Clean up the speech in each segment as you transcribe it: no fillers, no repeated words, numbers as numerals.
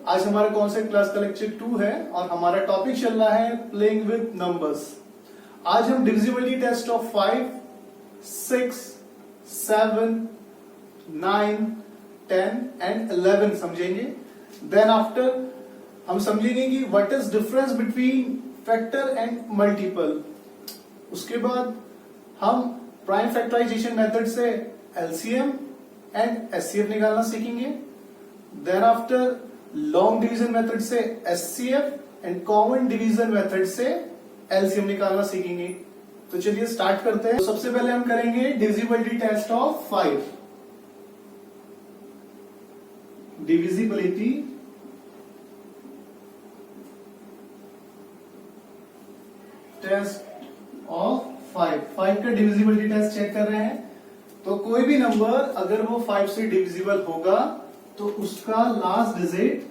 आज हमारा कौन सा क्लास का लेक्चर 2 है और हमारा टॉपिक चल रहा है प्लेइंग विद नंबर्स। आज हम डिविजिबिलिटी टेस्ट ऑफ 5, 6, 7, 9, 10 एंड 11 समझेंगे। देन आफ्टर हम समझेंगे कि what is difference between factor and multiple. उसके बाद हम प्राइम फैक्टराइजेशन मेथड से एलसीएम एंड एचसीएफ निकालना सीखेंगे। Then after long division method से HCF and common division method से एलसीएम निकालना सीखेंगे। तो चलिए स्टार्ट करते हैं। तो सबसे पहले हम करेंगे divisibility test of 5। Divisibility test of 5 का डिविजिबिलिटी टेस्ट चेक कर रहे हैं। तो कोई भी नंबर अगर वो 5 से डिविजिबल होगा तो उसका last digit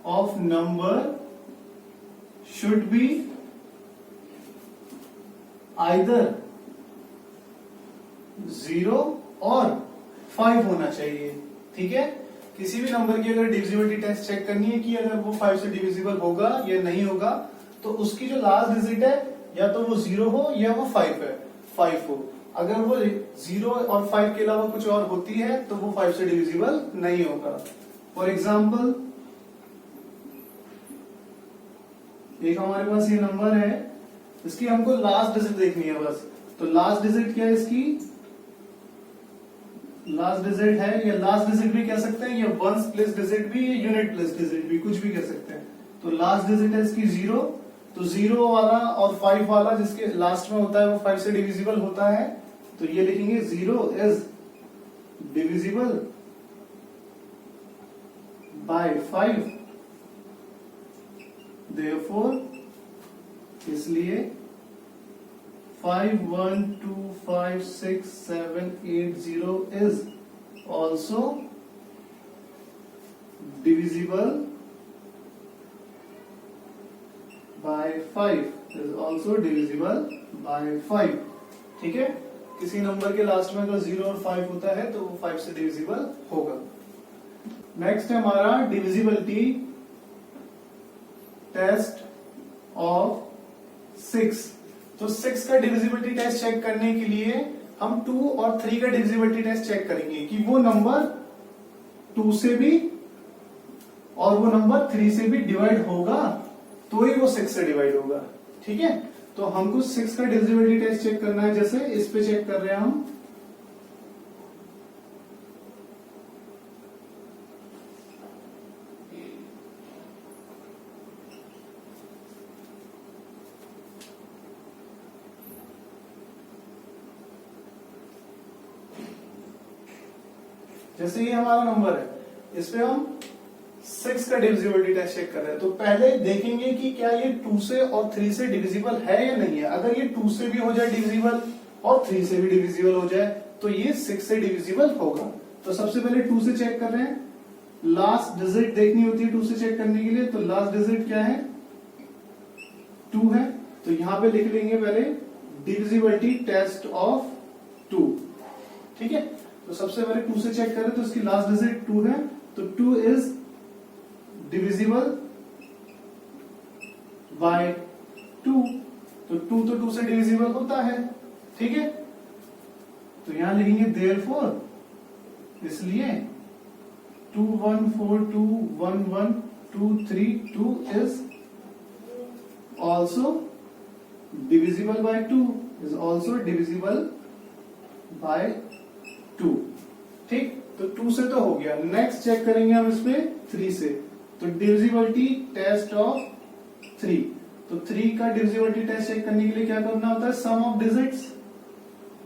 of number should be either 0 और 5 होना चाहिए। ठीक है, किसी भी नंबर की अगर डिविजिबिलिटी टेस्ट चेक करनी है कि अगर वो 5 से डिविजिबल होगा या नहीं होगा, तो उसकी जो लास्ट डिजिट है या तो वो 0 हो या वो 5 हो। अगर वो 0 और 5 के अलावा कुछ और होती है तो वो 5 से डिविजिबल नहीं होगा। फॉर एग्जाम्पल, एक हमारे पास ये नंबर है, इसकी हमको लास्ट डिजिट देखनी है बस। तो लास्ट डिजिट क्या है इसकी? लास्ट डिजिट है, या लास्ट डिजिट भी कह सकते हैं, या वंस प्लेस डिजिट भी, या यूनिट प्लेस डिजिट भी, कुछ भी कह सकते हैं। तो लास्ट डिजिट है इसकी 0। तो 0 वाला और 5 वाला जिसके लास्ट में होता है वो 5 से डिविजिबल होता है। तो ये लिखेंगे 0 इज डिविजिबल बाय 5। Therefore, इसलिए 5, 1, 2, 5, 6, 7, 8, 0 is also divisible by 5. Is also divisible by 5. ठीक है, किसी नंबर के लास्ट में अगर 0 और 5 होता है तो वो 5 से डिविजिबल होगा। नेक्स्ट है हमारा डिविजिबिलिटी टेस्ट ऑफ 6। तो 6 का डिविजिबिलिटी टेस्ट चेक करने के लिए हम 2 और 3 का डिविजिबिलिटी टेस्ट चेक करेंगे कि वो नंबर 2 से भी और वो नंबर 3 से भी डिवाइड होगा तो ही वो 6 से डिवाइड होगा। ठीक है, तो हमको 6 का डिविजिबिलिटी टेस्ट चेक करना है। जैसे इस पे चेक कर रहे हैं हम। जैसे ये हमारा नंबर है, इस पे हम 6 का डिविजिबिलिटी टेस्ट चेक कर रहे हैं। तो पहले देखेंगे कि क्या ये 2 से और 3 से डिविजिबल है या नहीं है। अगर ये 2 से भी हो जाए डिविजिबल और 3 से भी डिविजिबल हो जाए तो ये 6 से डिविजिबल होगा। तो सबसे पहले 2 से चेक कर रहे हैं। लास्ट डिजिट देखनी होती है 2 से चेक करने के लिए। तो लास्ट डिजिट क्या है? 2 है। तो यहां पे लिख लेंगे पहले डिविजिबिलिटी टेस्ट ऑफ 2। ठीक है, तो सबसे पहले 2 से चेक करें तो इसकी लास्ट डिजिट 2 है। तो 2 इज डिविजिबल बाय 2। तो 2 तो 2 से डिविजिबल होता है। ठीक है, तो यहां लिखेंगे देयरफॉर, इसलिए 2, 1, 4, 2, 1, 1, 2, 3, 2 is also divisible by 2, is also divisible by 2। ठीक, तो 2 से तो हो गया। नेक्स्ट चेक करेंगे हम इसमें 3 से। तो डिविजिबिलिटी टेस्ट ऑफ 3। तो 3 का डिविजिबिलिटी टेस्ट चेक करने के लिए क्या करना होता है? सम ऑफ डिजिट्स।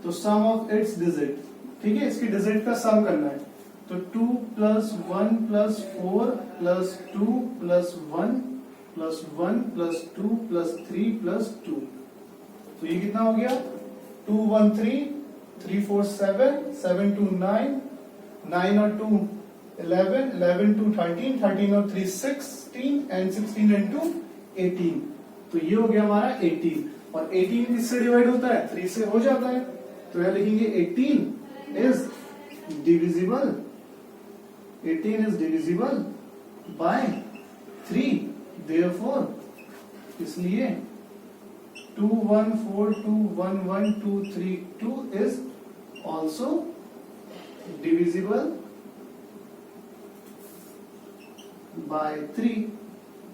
तो सम ऑफ इट्स डिजिट। ठीक है, इसकी डिजिट का सम करना है। तो 2 + 1 + 4 + 2 + 1 + 1 + 2 + 3 + 2। तो ये कितना हो गया? 2, 1, 3, 3, 4, 7, 7, 2, 9, 9 और 2 11, 11, 2, 13, 13 और 3 16 एंड 16 and 2 18। तो ये हो गया हमारा 18। और 18 किससे डिवाइड होता है? 3 से हो जाता है। तो यहां लिखेंगे 18 is divisible 18 is divisible by 3, therefore इसलिए 214211232 is also divisible by 3,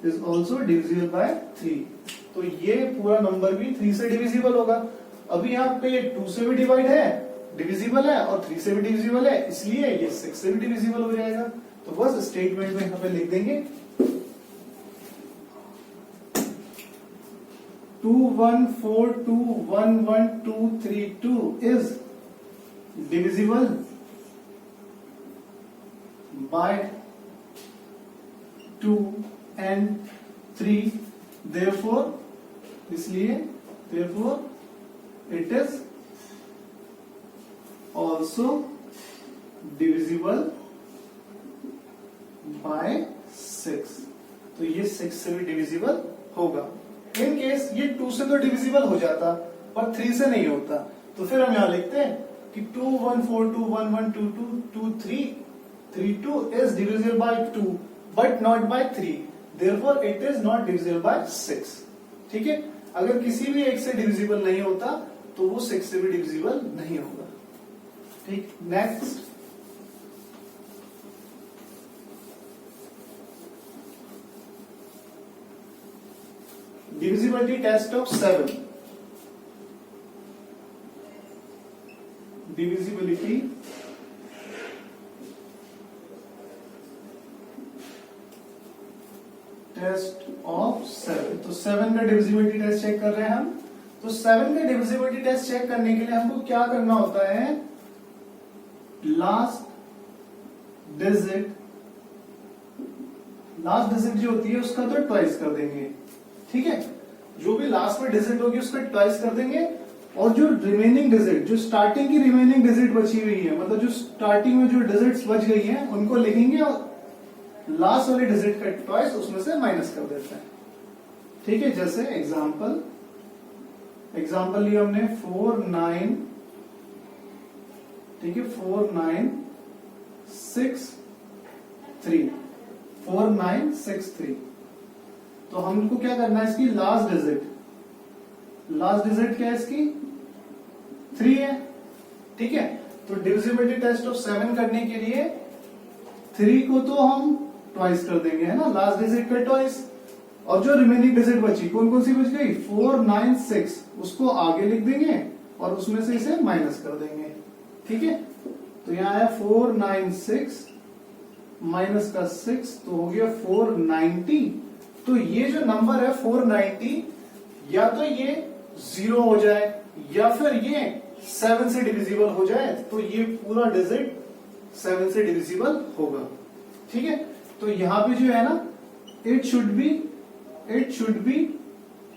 is also divisible by 3। तो ये पूरा नंबर भी 3 से डिविजिबल होगा। अभी यहाँ पे 2 से भी डिवाइड है, डिविजिबल है, और 3 से भी डिविजिबल है, इसलिए ये 6 से भी डिविजिबल हो जाएगा। तो बस स्टेटमेंट में यहाँ पे लिख देंगे 214211232 is divisible by 2 and 3, therefore इसलिए therefore it is also divisible by 6। तो ये 6 से भी डिविजिबल होगा। इन केस ये 2 से तो डिविजिबल हो जाता पर 3 से नहीं होता, तो फिर हम यहां लिखते हैं कि 21421122232 is divisible by 2 but not by 3, therefore it is not divisible by 6। ठीक है, अगर किसी भी एक से डिविजिबल नहीं होता तो वो 6 से भी डिविजिबल नहीं होगा। ठीक, next divisibility test of 7। divisibility test of 7। तो 7 का डिविजिबिलिटी टेस्ट चेक कर रहे हैं हम। तो 7 का डिविजिबिलिटी टेस्ट चेक करने के लिए हमको क्या करना होता है, लास्ट डिजिट जो होती है उसका तो ट्वाइस कर देंगे। ठीक है, जो भी लास्ट में डिजिट होगी उसका ट्वाइस कर देंगे, और जो रिमेनिंग डिजिट, जो स्टार्टिंग की रिमेनिंग डिजिट बची हुई है, मतलब जो स्टार्टिंग में जो डिजिट्स बच गई हैं उनको लिखेंगे और लास्ट वाले डिजिट का ट्वाइस उसमें से माइनस कर देते हैं। ठीक है, जैसे एग्जांपल लिया हमने 49, ठीक है, 4963 तो हमको क्या करना है, इसकी लास्ट डिजिट क्या है, इसकी 3 है। ठीक है, तो डिविजिबिलिटी टेस्ट ऑफ 7 करने के लिए 3 को तो हम ट्वाइस कर देंगे, है ना, लास्ट डिजिट का ट्वाइस, और जो रिमेनिंग डिजिट बची कौन कौन सी बच गई, 496, उसको आगे लिख देंगे और उसमें से इसे माइनस कर देंगे। ठीक है, तो यहां है 496 माइनस का 6 तो हो गया 490। तो ये जो नंबर है 490 या तो ये 0 हो जाए या फिर ये 7 से डिविजिबल हो जाए, तो ये पूरा डिजिट 7 से डिविजिबल होगा। ठीक है, तो यहां पे जो है ना, इट शुड बी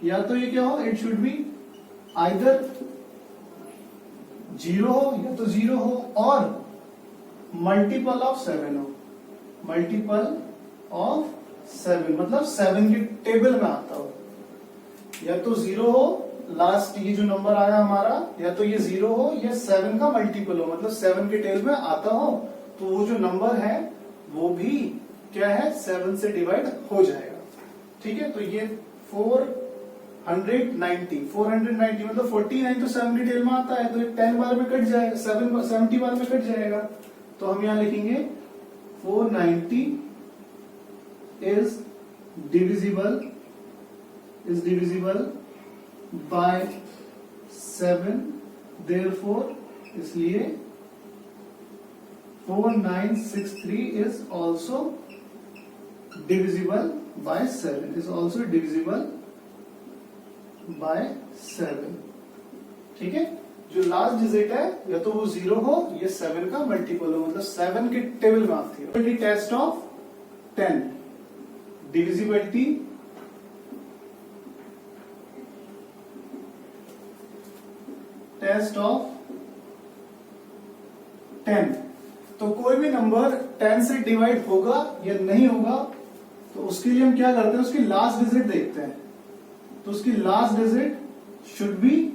या तो ये क्या हो, इट शुड बी आइदर 0 हो या तो 0 हो और मल्टीपल ऑफ 7 हो, मल्टीपल ऑफ 7 मतलब 7 के टेबल में आता हो, या तो 0 हो लास्ट ये जो नंबर आया हमारा, या तो ये 0 हो या 7 का मल्टीपल हो, मतलब 7 के टेबल में आता हो, तो वो जो नंबर है वो भी क्या है, 7 से डिवाइड हो जाएगा। ठीक है, तो ये 490 मतलब 49 तो 7 के टेबल में आता है, तो ये 10 बार में कट जाएगा, 70 बार में कट जाएगा। तो हम यहां लिखेंगे 490 is divisible by 7, therefore इसलिए 4963 is also divisible by 7, is also divisible by 7। ठीक है, जो लास्ट डिजिट है या तो वो 0 हो या 7 का मल्टीपल हो, मतलब 7 के टेबल में आती है। Test of 10, divisibility test of 10। तो कोई भी नंबर 10 से डिवाइड होगा या नहीं होगा, तो उसके लिए हम क्या करते हैं, उसकी लास्ट डिजिट देखते हैं। तो उसकी लास्ट डिजिट शुड बी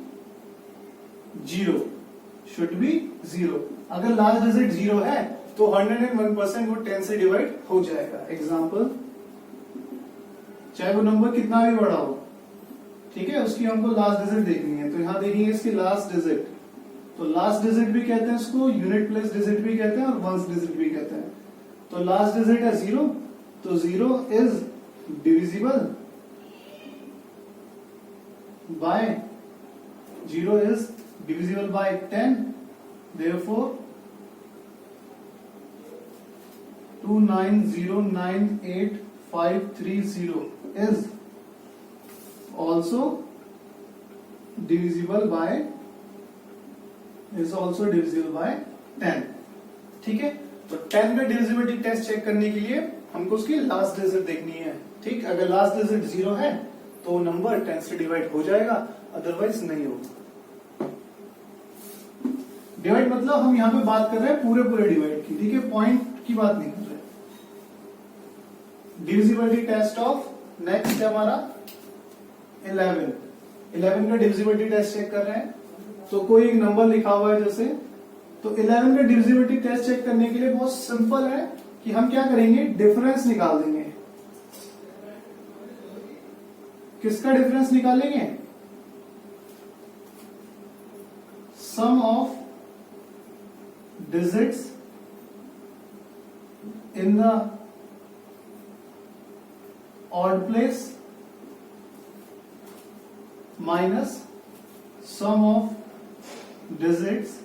0। अगर लास्ट डिजिट 0 है तो 101% वो 10 से डिवाइड हो जाएगा। एग्जाम्पल, चाहे वो नंबर कितना भी बड़ा हो, ठीक है, उसकी हमको लास्ट डिजिट देखनी है। तो यहां देखेंगे इसकी लास्ट डिजिट, तो लास्ट डिजिट भी कहते हैं इसको, यूनिट प्लेस डिजिट भी कहते हैं और वंस डिजिट भी कहते हैं। तो लास्ट डिजिट है 0, तो 0 is divisible by 10, therefore 29098,530 is also divisible by 10। ठीक है, तो 10 का डिविजिबिलिटी टेस्ट चेक करने के लिए हमको उसकी लास्ट डिजिट देखनी है। ठीक, अगर लास्ट डिजिट 0 है तो नंबर 10 से डिवाइड हो जाएगा, अदरवाइज नहीं होगा। डिवाइड मतलब हम यहाँ पे बात कर रहे हैं पूरे डिवाइड की, ठीक है, पॉइंट की बात नहीं कर रहे। डिविजिबिलिटी टेस्ट ऑफ नेक्स्ट है हमारा 11 का डिविजिबिलिटी टेस्ट चेक कर रहे हैं। तो कोई एक नंबर लिखा हुआ है जैसे, तो 11 का डिविजिबिलिटी टेस्ट चेक करने के लिए बहुत सिंपल है कि हम क्या करेंगे, डिफरेंस निकाल देंगे। किसका डिफरेंस निकालेंगे, sum of digits in the odd place minus sum of digits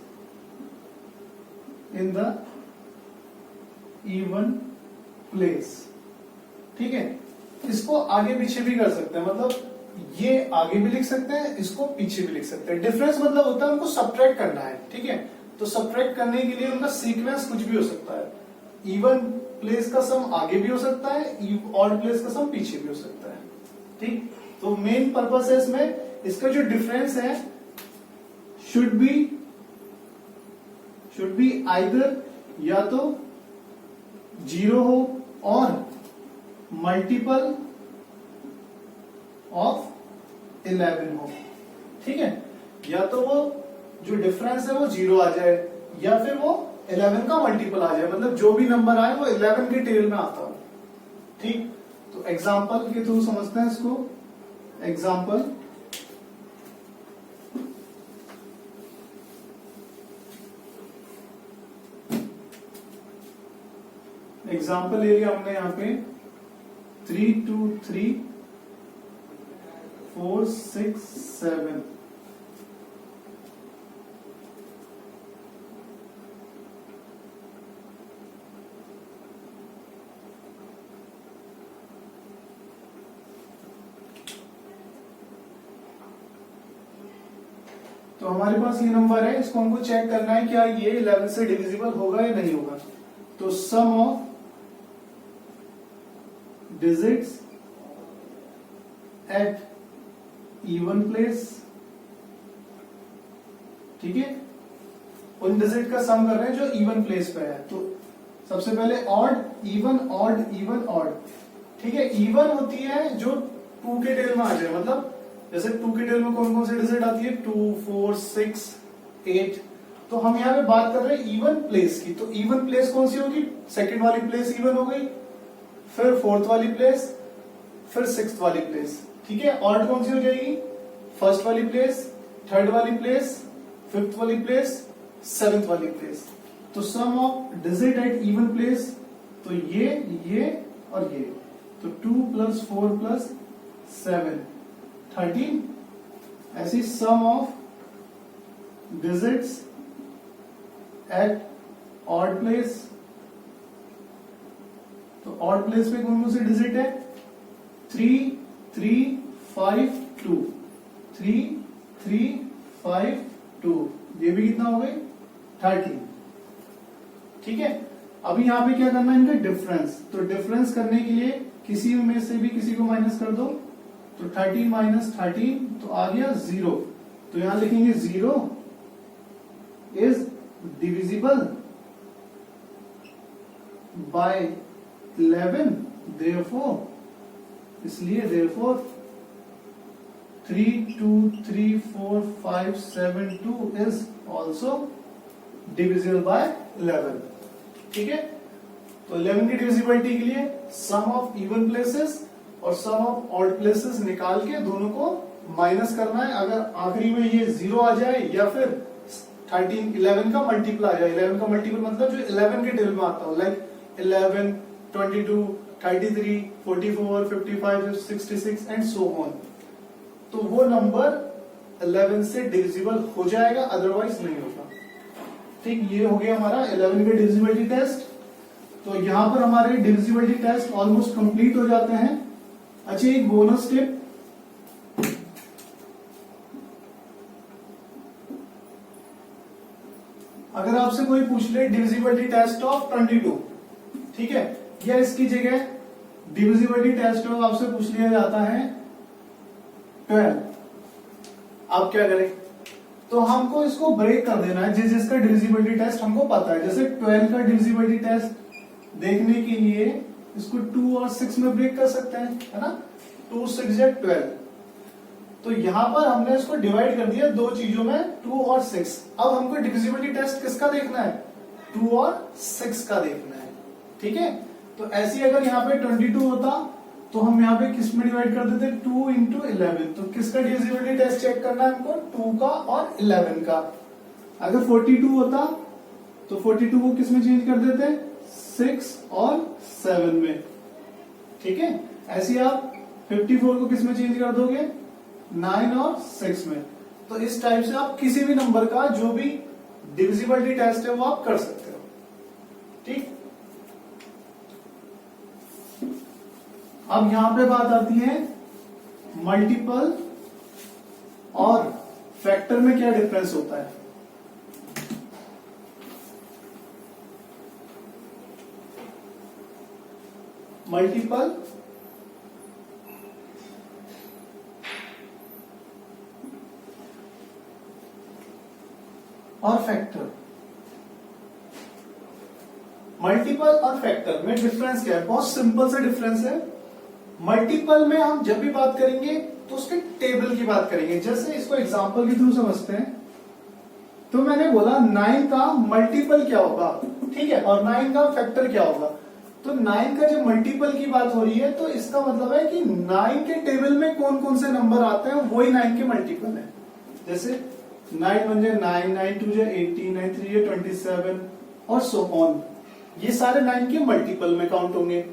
in the even place. ठीक है, इसको आगे पीछे भी कर सकते हैं, मतलब ये आगे भी लिख सकते हैं, इसको पीछे भी लिख सकते हैं। डिफरेंस मतलब होता है उनको सब्ट्रैक्ट करना है। ठीक है, तो सब्ट्रैक्ट करने के लिए उनका सीक्वेंस कुछ भी हो सकता है। इवन प्लेस का सम आगे भी हो सकता है, ऑड प्लेस का सम पीछे भी हो सकता है। ठीक, तो मेन पर्पस है इसमें, इसका जो डिफरेंस है शुड बी आइदर या तो 0 हो और मल्टीपल ऑफ 11 हो। ठीक है, या तो वो जो डिफरेंस है वो 0 आ जाए या फिर वो 11 का मल्टीपल आ जाए, मतलब जो भी नंबर आए वो 11 के टेल में आता हो। ठीक, तो एग्जांपल के थ्रू समझते हैं इसको। एग्जांपल, ले लिया हमने यहां पे 3 2 3 4 6 7। तो हमारे पास ये नंबर है, इसको हमको चेक करना है क्या ये 11 से डिविजिबल होगा या नहीं होगा। तो sum of digits at even place, ठीक है, उन डिजिट का सम कर रहे हैं जो इवन प्लेस पे है। तो सबसे पहले odd, even, odd, even, odd. ठीक है, इवन होती है जो 2 के टेल में आ जाए, मतलब जैसे 2 के टेल में कौन कौन सी डिजिट आती है, 2 4 6 8। तो हम यहाँ पे बात कर रहे हैं इवन प्लेस की। तो इवन प्लेस कौन सी होगी, सेकंड वाली प्लेस इवन हो गई, फिर फोर्थ वाली प्लेस, फिर सिक्स्थ वाली प्लेस। ठीक है, ऑड कौन सी हो जाएगी, फर्स्ट वाली प्लेस, थर्ड वाली प्लेस, फिफ्थ वाली प्लेस, सेवेंथ वाली प्लेस। तो sum of digit at even place, तो ये और ये, तो 2 + 4 + 7 13। ऐसी sum of digits at odd place, तो ऑड प्लेस पे कौन कौन से डिजिट है, 3 3 5 2, 3 3 5 2, ये भी कितना हो गई 13। ठीक है, अभी यहां पे क्या करना है, इनका डिफरेंस। तो डिफरेंस करने के लिए किसी में से भी किसी को माइनस कर दो, तो 13 - 13 तो आ गया 0। तो यहां लिखेंगे 0 इज डिविजिबल बाय 11, therefore इसलिए therefore 3 2 3 4 5 7 2 is also divisible by 11। ठीक है। तो 11 की डिविजिबिलिटी के लिए सम ऑफ इवन प्लेसेस और सम ऑफ ऑड प्लेसेस निकाल के दोनों को माइनस करना है। अगर आखिरी में ये 0 आ जाए या फिर 11 का मल्टीपल आ जाए, 11 का मल्टीपल मतलब जो 11 के टेबल में आता हो, लाइक 11, 22, 33, 44, 55, 66 एंड सो ऑन, तो वो नंबर 11 से डिविजिबल हो जाएगा, अदरवाइज नहीं होगा। ठीक, ये हो गया हमारा 11 के डिविजिबिलिटी टेस्ट। तो यहां पर हमारे डिविजिबिलिटी टेस्ट ऑलमोस्ट कंप्लीट हो जाते हैं। अच्छा, एक बोनस टिप, अगर आपसे कोई पूछ ले डिविजिबिलिटी टेस्ट ऑफ 22, ठीक है, या इसकी जगह डिविजिबिलिटी टेस्ट ऑफ आपसे पूछ लिया जाता है 12, आप क्या करें? तो हमको इसको ब्रेक कर देना है जिसका डिविजिबिलिटी टेस्ट हमको पता है। जैसे 12 का डिविजिबिलिटी टेस्ट देखने के लिए इसको 2 और 6 में ब्रेक कर सकते हैं, है ना। 2 6 या 12, तो यहां पर हमने इसको डिवाइड कर दिया दो चीजों में, 2 और 6। अब हमको डिविजिबिलिटी टेस्ट किसका देखना है? 2 और 6 का देखना है, ठीक है। तो ऐसे अगर यहाँ पे 22 होता तो हम यहाँ पे किस में डिवाइड कर देते? 2 इंटू 11। तो किसका डिविजिबिलिटी टेस्ट चेक करना है हमको? 2 का और 11 का। अगर 42 होता तो 42 को किस में चेंज कर देते? 6 और 7 में, ठीक है। ऐसे आप 54 को किस में चेंज कर दोगे? 9 और 6 में। तो इस टाइप से आप किसी भी नंबर का जो भी डिविजिबिलिटी टेस्ट है वो आप कर सकते हो, ठीक। अब यहां पे बात आती है मल्टीपल और फैक्टर में क्या डिफरेंस होता है। मल्टीपल और फैक्टर, मल्टीपल और फैक्टर में डिफरेंस क्या है? बहुत सिंपल सा डिफरेंस है। मल्टीपल में हम जब भी बात करेंगे तो उसके टेबल की बात करेंगे। जैसे इसको एग्जांपल के थ्रू समझते हैं। तो मैंने बोला 9 का मल्टीपल क्या होगा, ठीक है, और 9 का फैक्टर क्या होगा। तो 9 का जब मल्टीपल की बात हो रही है तो इसका मतलब है कि 9 के टेबल में कौन कौन से नंबर आते हैं वही 9 के मल्टीपल है। जैसे 9 1 9, 9 2 18, 9 3 27 और सो ऑन, ये सारे 9 के मल्टीपल में काउंट होंगे।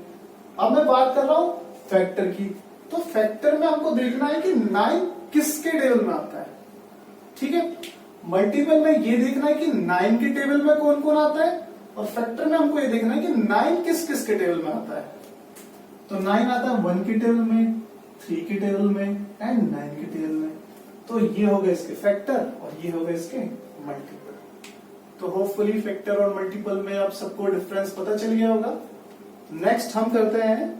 अब मैं बात कर रहा हूं फैक्टर की। तो फैक्टर में हमको देखना है कि 9 किसके टेबल में आता है, ठीक है। मल्टीपल में ये देखना है कि 9 के टेबल में कौन कौन आता है, और फैक्टर में हमको ये देखना है कि 9 किस किस के टेबल में आता है। तो 9 आता है 1 के टेबल में, 3 के टेबल में एंड 9 के टेबल में। तो ये हो गए इसके फैक्टर और ये हो गए इसके मल्टीपल। तो होपफुली फैक्टर और मल्टीपल में आप सबको डिफरेंस पता चल गया होगा। नेक्स्ट हम करते हैं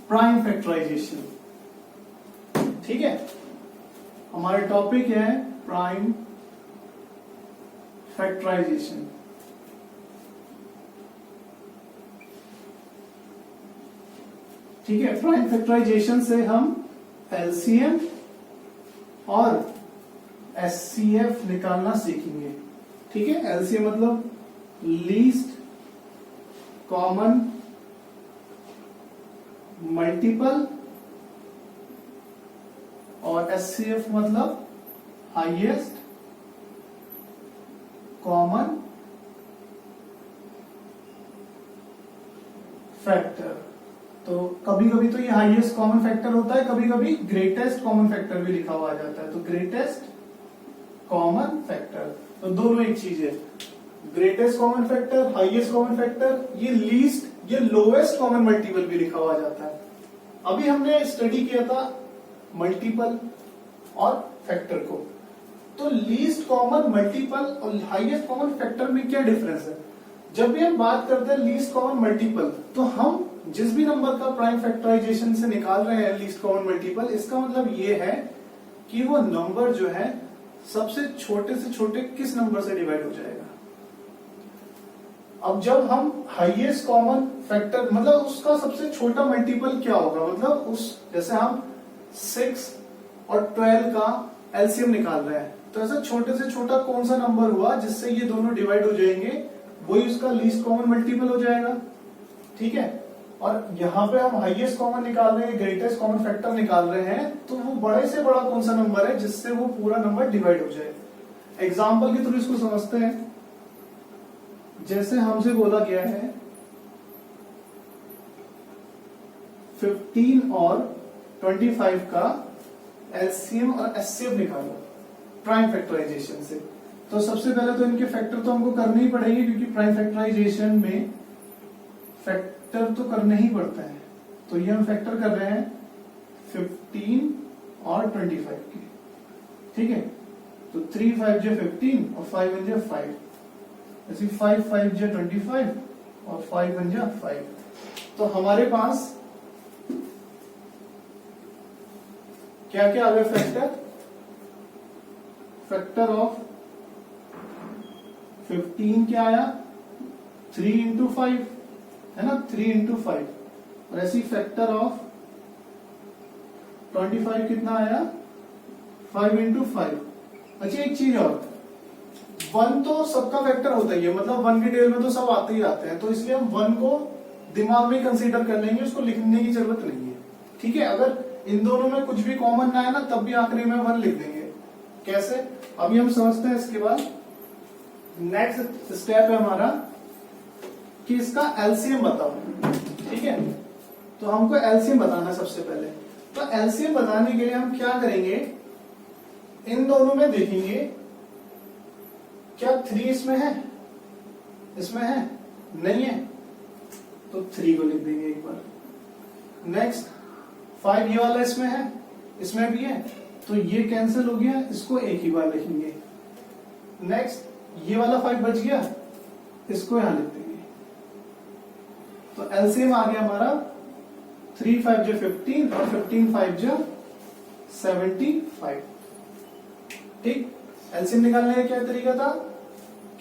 प्राइम फैक्टराइजेशन, ठीक है। हमारा टॉपिक है प्राइम फैक्टराइजेशन। ठीक है, प्राइम फैक्टराइजेशन से हम एलसीएम और एचसीएफ निकालना सीखेंगे, ठीक है। एलसीएम मतलब लीस्ट कॉमन मल्टीपल और एचसीएफ मतलब हाईएस्ट कॉमन फैक्टर। तो कभी कभी तो ये हाईएस्ट कॉमन फैक्टर होता है, कभी कभी ग्रेटेस्ट कॉमन फैक्टर भी लिखा हुआ आ जाता है। तो ग्रेटेस्ट कॉमन फैक्टर, तो दोनों एक चीज है। Greatest common factor, highest common factor, ये लीस्ट, ये लोएस्ट कॉमन मल्टीपल भी लिखा हुआ जाता है। अभी हमने स्टडी किया था मल्टीपल और फैक्टर को। तो लीस्ट कॉमन मल्टीपल और हाईएस्ट कॉमन फैक्टर में क्या डिफरेंस है? जब भी हम बात करते हैं लीस्ट कॉमन मल्टीपल, तो हम जिस भी नंबर का प्राइम फैक्टराइजेशन से निकाल रहे हैं लीस्ट कॉमन मल्टीपल, इसका मतलब ये है कि वो नंबर जो है सबसे छोटे से छोटे किस नंबर से डिवाइड हो जाएगा। अब जब हम हाईएस्ट कॉमन फैक्टर मतलब उसका सबसे छोटा मल्टीपल क्या होगा, मतलब उस जैसे हम 6 और 12 का एलसीएम निकाल रहे हैं, तो ऐसा छोटे से छोटा कौन सा नंबर हुआ जिससे ये दोनों डिवाइड हो जाएंगे, वही उसका लीस्ट कॉमन मल्टीपल हो जाएगा। ठीक है, और यहाँ पे हम हाईएस्ट कॉमन निकाल रहे हैं, ग्रेटेस्ट कॉमन फैक्टर निकाल रहे हैं, तो वो बड़े से बड़ा कौन सा नंबर है जिससे वो पूरा नंबर डिवाइड हो जाए। एग्जाम्पल के थ्रू इसको समझते हैं। जैसे हमसे बोला गया है 15 और 25 का एलसीएम और एचसीएफ निकालो प्राइम फैक्टराइजेशन से। तो सबसे पहले तो इनके फैक्टर तो हमको करने ही पड़ेंगे, क्योंकि प्राइम फैक्टराइजेशन में फैक्टर तो करने ही पड़ता है। तो ये हम फैक्टर कर रहे हैं 15 और 25 के। ठीक है, तो 3 5 जो 15 और 5 1 जो 5, ऐसे 5 5 जो 25 और 5 1 जो 5। तो हमारे पास क्या क्या आ गया फैक्टर? फैक्टर ऑफ 15 क्या आया? 3 इंटू 5 है ना, 3 इंटू 5। और ऐसी फैक्टर ऑफ 25 कितना आया? 5 इंटू 5। अच्छा एक चीज और, 1 तो सबका फैक्टर होता ही है, मतलब 1 की टेबल में तो सब आते ही आते हैं, तो इसलिए हम 1 को दिमाग में कंसीडर कर लेंगे, उसको लिखने की जरूरत नहीं है। ठीक है, अगर इन दोनों में कुछ भी कॉमन ना है ना, तब भी आखिरी में 1 लिख देंगे। कैसे? अभी हम समझते हैं। इसके बाद नेक्स्ट स्टेप है हमारा कि इसका एलसीएम बताओ। ठीक है, तो हमको एलसीएम बताना सबसे पहले। तो एलसीएम बताने के लिए हम क्या करेंगे, इन दोनों में देखेंगे क्या 3 इसमें है, इसमें है, नहीं है, तो 3 को लिख देंगे एक बार। नेक्स्ट 5 ये वाला इसमें है, इसमें भी है, तो ये कैंसिल हो गया, इसको एक ही बार लिखेंगे। नेक्स्ट ये वाला 5 बच गया, इसको यहां लिख देंगे। तो एलसीएम आ गया हमारा 3 5 जो 15 और 15 5 जो 75। ठीक, एलसीएम निकालने का क्या तरीका था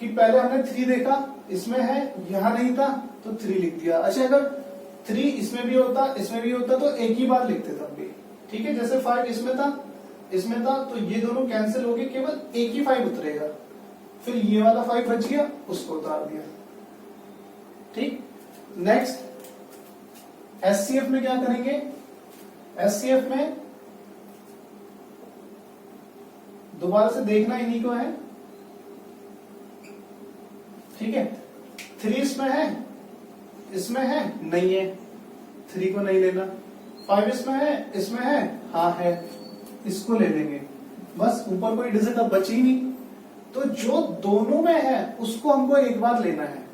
कि पहले हमने 3 देखा, इसमें है, यहां नहीं था, तो 3 लिख दिया। अच्छा अगर 3 इसमें भी होता, इसमें भी होता, तो एक ही बार लिखते तब भी। ठीक है, जैसे 5 इसमें था, इसमें था, तो ये दोनों कैंसिल हो गए, केवल एक ही 5 उतरेगा। फिर ये वाला 5 बच गया, उसको उतार दिया। ठीक, नेक्स्ट एचसीएफ में क्या करेंगे? एचसीएफ में दोबारा से देखना इन्हीं को है। ठीक है, 3 इसमें है, इसमें है, नहीं है, 3 को नहीं लेना। 5 इसमें है, हाँ है, इसको ले लेंगे। बस ऊपर कोई डिजिट अब बची ही नहीं, तो जो दोनों में है उसको हमको एक बार लेना है।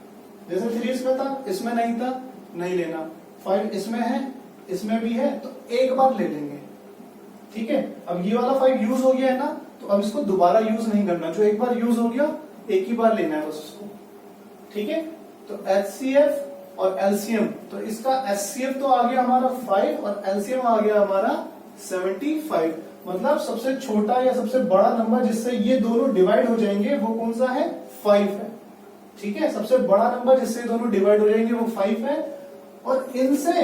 जैसे 3 इसमें था, इसमें नहीं था, नहीं लेना। 5 इसमें है, इसमें भी है, तो एक बार ले लेंगे। ठीक है, अब ये वाला 5 यूज हो गया है ना, तो अब इसको दोबारा यूज नहीं करना, जो एक बार यूज हो गया एक ही बार लेना है बस उसको। ठीक है, तो एचसीएफ और एलसीएम, तो इसका एचसीएफ तो आ गया हमारा 5 और एलसीएम आ गया हमारा 75। मतलब सबसे छोटा या सबसे बड़ा नंबर जिससे ये दोनों डिवाइड हो जाएंगे वो कौन सा है? 5 है। ठीक है, सबसे बड़ा नंबर जिससे दोनों डिवाइड हो जाएंगे वो 5 है। और इनसे,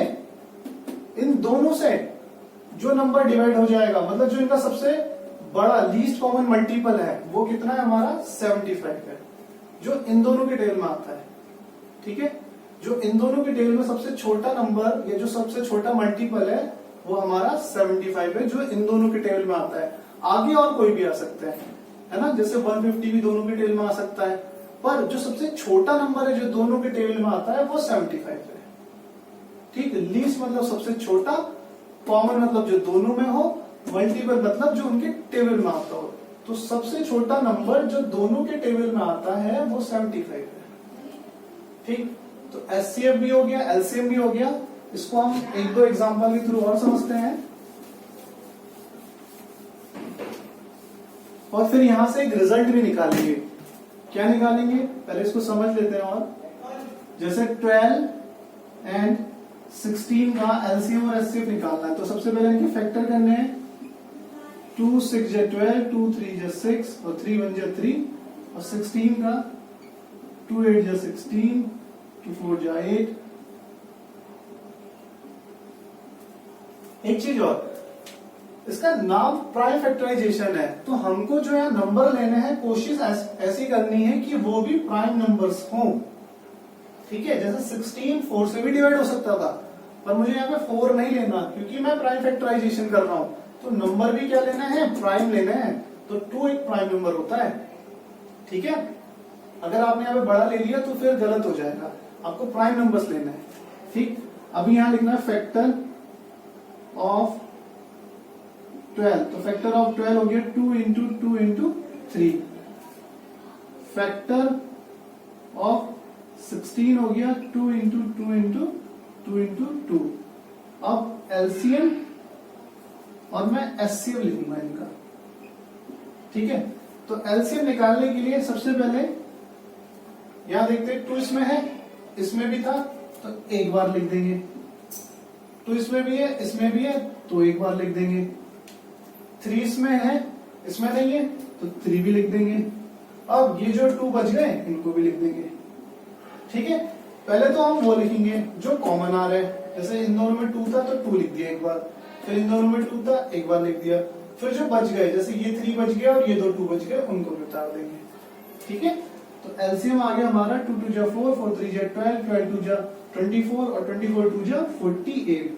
इन दोनों से जो नंबर डिवाइड हो जाएगा, मतलब जो इनका सबसे बड़ा लीस्ट कॉमन मल्टीपल है, वो कितना है हमारा? 75 है, जो इन दोनों के टेबल में आता है। ठीक है, जो इन दोनों के टेबल में सबसे छोटा नंबर या जो सबसे छोटा मल्टीपल है वो हमारा 75 है, जो इन दोनों के टेबल में आता है। आगे और कोई भी आ सकता है ना, जैसे 150 भी दोनों के टेबल में आ सकता है, पर जो सबसे छोटा नंबर है जो दोनों के टेबल में आता है वो 75 है। ठीक, लीस्ट मतलब सबसे छोटा, कॉमन मतलब जो दोनों में हो, मल्टीपल मतलब जो उनके टेबल में आता हो। तो सबसे छोटा नंबर जो दोनों के टेबल में आता है वो 75 है। ठीक, तो एचसीएफ भी हो गया, एलसीएम भी हो गया। इसको हम एक दो एग्जांपल के थ्रू और समझते हैं, और फिर यहां से एक रिजल्ट भी निकालेंगे। क्या निकालेंगे? पहले इसको समझ लेते हैं। और जैसे 12 एंड 16 का एलसीएम और एचसीएफ निकालना है, तो सबसे पहले इनके फैक्टर करने हैं। 2 6 जा 12, 2 3 जा 6 और 3 1 जा 3, और 16 का 2 8 जा 16, 2 4 जा 8। एक चीज और, इसका नाम प्राइम फैक्टराइजेशन है, तो हमको जो है नंबर लेने हैं, कोशिश ऐसी करनी है कि वो भी प्राइम नंबर्स हों। ठीक है, जैसे 16 4 से भी डिवाइड हो सकता था, पर मुझे यहाँ पे 4 नहीं लेना क्योंकि मैं प्राइम फैक्टराइजेशन कर रहा हूं। तो नंबर भी क्या लेना है, प्राइम लेना है, तो 2 एक प्राइम नंबर होता है। ठीक है, अगर आपने यहाँ पे बड़ा ले लिया तो फिर गलत हो जाएगा, आपको प्राइम नंबर्स लेना है। ठीक, अभी यहां लिखना है फैक्टर ऑफ 12, तो फैक्टर ऑफ 12 हो गया 2 इंटू 2 इंटू 3। फैक्टर ऑफ 16 हो गया 2 इंटू 2 इंटू 2 इंटू 2। अब एलसीएम और मैं एचसीएफ लिखूंगा इनका। ठीक है, तो एलसीएम निकालने के लिए सबसे पहले यहां देखते हैं 2 इसमें है, इसमें भी था, तो एक बार लिख देंगे। 2 इसमें भी है, इसमें भी है, तो एक बार लिख देंगे। 3 इसमें है, इसमें नहीं है, तो 3 भी लिख देंगे। अब ये जो 2 बच गए इनको भी लिख देंगे। ठीक है, पहले तो हम वो लिखेंगे जो कॉमन आ रहा है, जैसे इन दोनों में 2 था तो 2 लिख दिया एक बार, फिर इन दोनों में 2 था एक बार लिख दिया, फिर जो बच गए जैसे ये 3 बच गया और ये 2 बच गए उनको भी उतार देंगे। ठीक है, तो एलसीएम आ गया हमारा 2 2 जा 4, 4 3 जा 12, 12 2 जा 24 और 24 2 जा 48।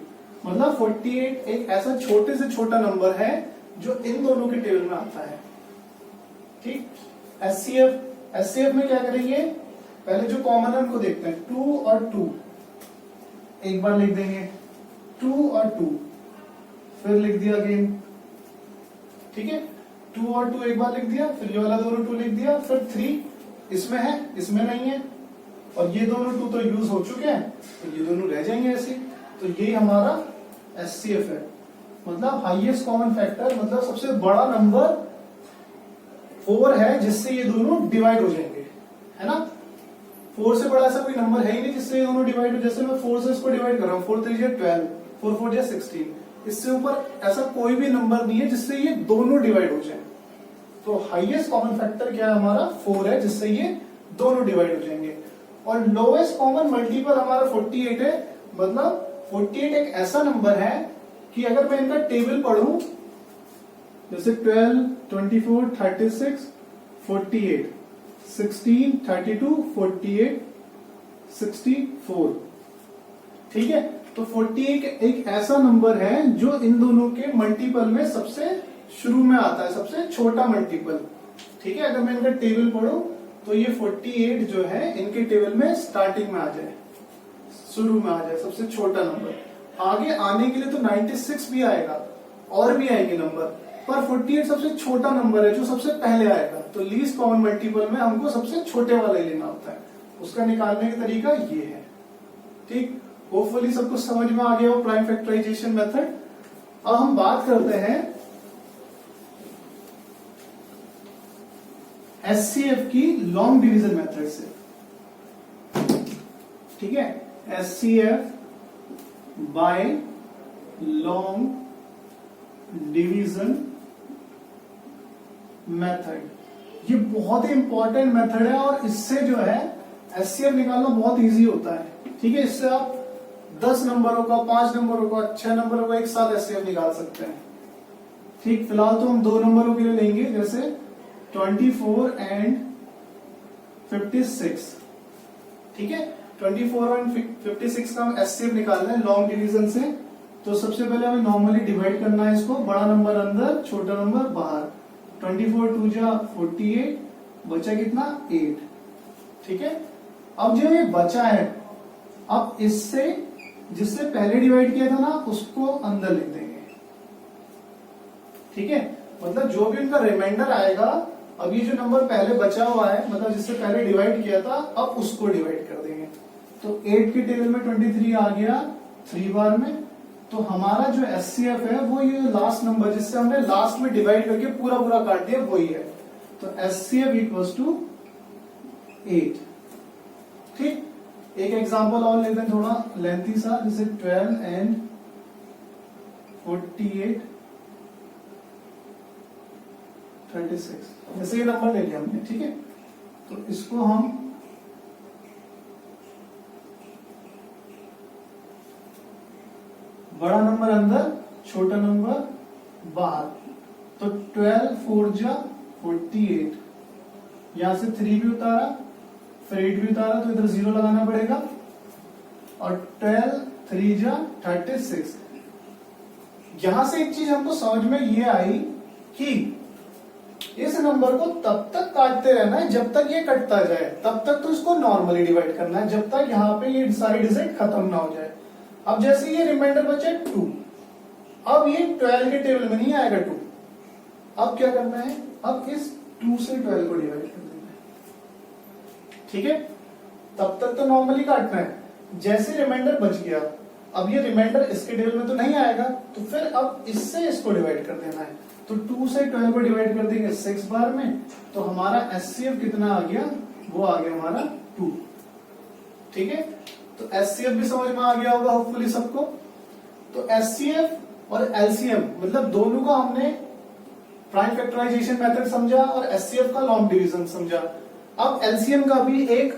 मतलब 48 एक ऐसा छोटे से छोटा नंबर है जो इन दोनों के टेबल में आता है। ठीक, एचसीएफ में क्या करेंगे, पहले जो कॉमन है उनको देखते हैं। 2 और 2 एक बार लिख देंगे, 2 और 2 फिर लिख दिया अगेन। ठीक है, 2 और 2 एक बार लिख दिया, फिर ये वाला दोनों 2 लिख दिया, फिर 3 इसमें है, इसमें नहीं है, और ये दोनों 2 तो यूज हो चुके हैं, तो ये दोनों रह जाएंगे ऐसे। तो ये हमारा एचसीएफ है, मतलब हाईएस्ट कॉमन फैक्टर, मतलब सबसे बड़ा नंबर 4 है जिससे ये दोनों डिवाइड हो जाएंगे, है ना। 4 से बड़ा ऐसा कोई नंबर है ही नहीं जिससे ये दोनों डिवाइड हो। जैसे मैं 4 से इसको डिवाइड कर रहा हूँ, 4 3 जा 12, 4 4 जा 16, इससे ऊपर ऐसा कोई भी नंबर नहीं है जिससे ये दोनों डिवाइड हो जाए। तो हाईएस्ट कॉमन फैक्टर क्या है हमारा, 4 है, जिससे ये दोनों डिवाइड हो जाएंगे। और लोएस्ट कॉमन मल्टीपल हमारा 48 है, मतलब 48 एक ऐसा नंबर है कि अगर मैं इनका टेबल पढ़ूं, जैसे 12, 24, 36, 48, 16, 32, 48, 64। ठीक है, तो 48 एक ऐसा नंबर है जो इन दोनों के मल्टीपल में सबसे शुरू में आता है, सबसे छोटा मल्टीपल। ठीक है, अगर मैं इनका टेबल पढ़ूं तो ये 48 जो है इनके टेबल में स्टार्टिंग में आ जाए, शुरू में आ जाए, सबसे छोटा नंबर। आगे आने के लिए तो 96 भी आएगा और भी आएंगे नंबर, पर 48 सबसे छोटा नंबर है जो सबसे पहले आएगा। तो लीस्ट कॉमन मल्टीपल में हमको सबसे छोटे वाला ही लेना होता है, उसका निकालने का तरीका ये है। ठीक, होपफुली सबको समझ में आ गया हो प्राइम फैक्टराइजेशन मेथड। अब हम बात करते हैं एचसीएफ की लॉन्ग डिवीजन मेथड से। ठीक है, HCF by long division method, ये बहुत ही इंपॉर्टेंट मेथड है और इससे जो है एचसीएफ निकालना बहुत इजी होता है। ठीक है, इससे आप 10 नंबरों का, 5 नंबरों का, 6 नंबरों का एक साथ एचसीएफ निकाल सकते हैं। ठीक, फिलहाल तो हम 2 नंबरों के लिए लेंगे, जैसे 24 एंड 56। ठीक है, 24 और 56 का एचसीएफ निकालना है लॉन्ग डिवीजन से। तो सबसे पहले हमें नॉर्मली डिवाइड करना है इसको, बड़ा नंबर अंदर, छोटा नंबर बाहर। 24 2 जा 48, बचा कितना 8। ठीक है, अब जो ये बचा है, अब इससे जिससे पहले डिवाइड किया था ना उसको अंदर लिख देंगे। ठीक है, मतलब जो भी उनका रिमाइंडर आएगा, अब ये जो नंबर पहले बचा हुआ है, मतलब जिससे पहले डिवाइड किया था, अब उसको डिवाइड कर देंगे। तो 8 के टेबल में 23 आ गया 3 बार में। तो हमारा जो एचसीएफ है वो ये लास्ट नंबर जिससे हमने लास्ट में डिवाइड करके पूरा पूरा काट दिया वही है। तो एचसीएफ इक्वल्स टू 8। ठीक, एक एग्जांपल और लेते हैं थोड़ा लेंथी सा, जैसे 12 एंड 48 36, जैसे ये नंबर ले लिया हमने। ठीक है, तो इसको हम बड़ा नंबर अंदर, छोटा नंबर बाहर, तो 12 4 जा 48, यहां से 3 भी उतारा, फिर 8 भी उतारा, तो इधर 0 लगाना पड़ेगा, और 12 3 जा 36। यहां से एक चीज हमको समझ में ये आई कि इस नंबर को तब तक काटते रहना है जब तक ये कटता जाए, तब तक तो इसको नॉर्मली डिवाइड करना है, जब तक यहाँ पे ये सारी डिजिट खत्म ना हो जाए। अब जैसे ये रिमाइंडर बचे 2, अब ये 12 के टेबल में नहीं आएगा 2, अब क्या करना है, अब इस 2 से 12 को डिवाइड कर देना है, ठीक है। तब तक तो नॉर्मली काटना है, जैसे रिमाइंडर बच गया, अब ये रिमाइंडर इसके टेबल में तो नहीं आएगा, तो फिर अब इससे इसको डिवाइड कर देना है। तो 2 से 12 को डिवाइड कर देंगे 6 बार में, तो हमारा एचसीएफ कितना आ गया, वो आ गया हमारा 2, ठीक है। तो एचसीएफ भी समझ में आ गया होगा होपफुली सबको। तो एचसीएफ और एलसीएम मतलब दोनों का हमने प्राइम फैक्टराइजेशन मेथड समझा और एचसीएफ का लॉन्ग डिवीजन समझा। अब एलसीएम का भी एक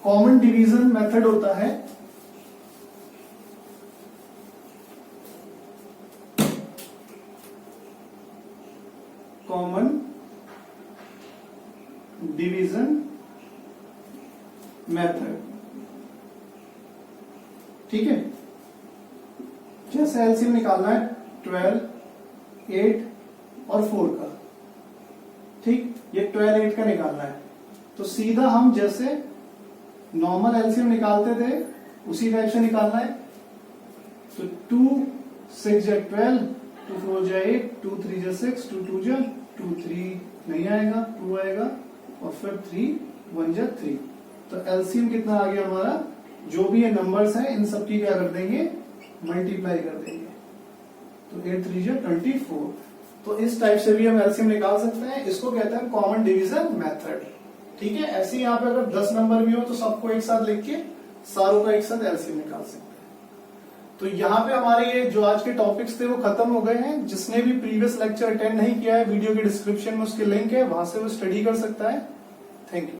कॉमन डिवीजन मेथड होता है, कॉमन डिवीजन मेथड, ठीक है। जैसे एलसीएम निकालना है 12, 8 और 4 का, ठीक, ये 12, 8 का निकालना है, तो सीधा हम जैसे नॉर्मल एलसीएम निकालते थे उसी टाइप से निकालना है। तो 2 6 जा 12, 2 4 जा 8, 2 3 जा 6, 2 2 जा 2, 3 नहीं आएगा, 2 आएगा, और फिर 3 1 जा 3। तो एलसीएम कितना आ गया हमारा, जो भी ये नंबर्स हैं इन सब की क्या कर देंगे, मल्टीप्लाई कर देंगे, तो 8 3 जा 24। तो इस टाइप से भी हम एलसीएम निकाल सकते हैं, इसको कहते हैं कॉमन डिवीजन मेथड, ठीक है। ऐसे ही यहाँ पे अगर 10 नंबर भी हो तो सबको एक साथ लिख के सारों का एक साथ एलसीएम निकाल सकते हैं। तो यहाँ पे हमारे ये जो आज के टॉपिक्स थे वो खत्म हो गए हैं। जिसने भी प्रीवियस लेक्चर अटेंड नहीं किया है, वीडियो के डिस्क्रिप्शन में उसके लिंक है, वहां से वो स्टडी कर सकता है। Thank you.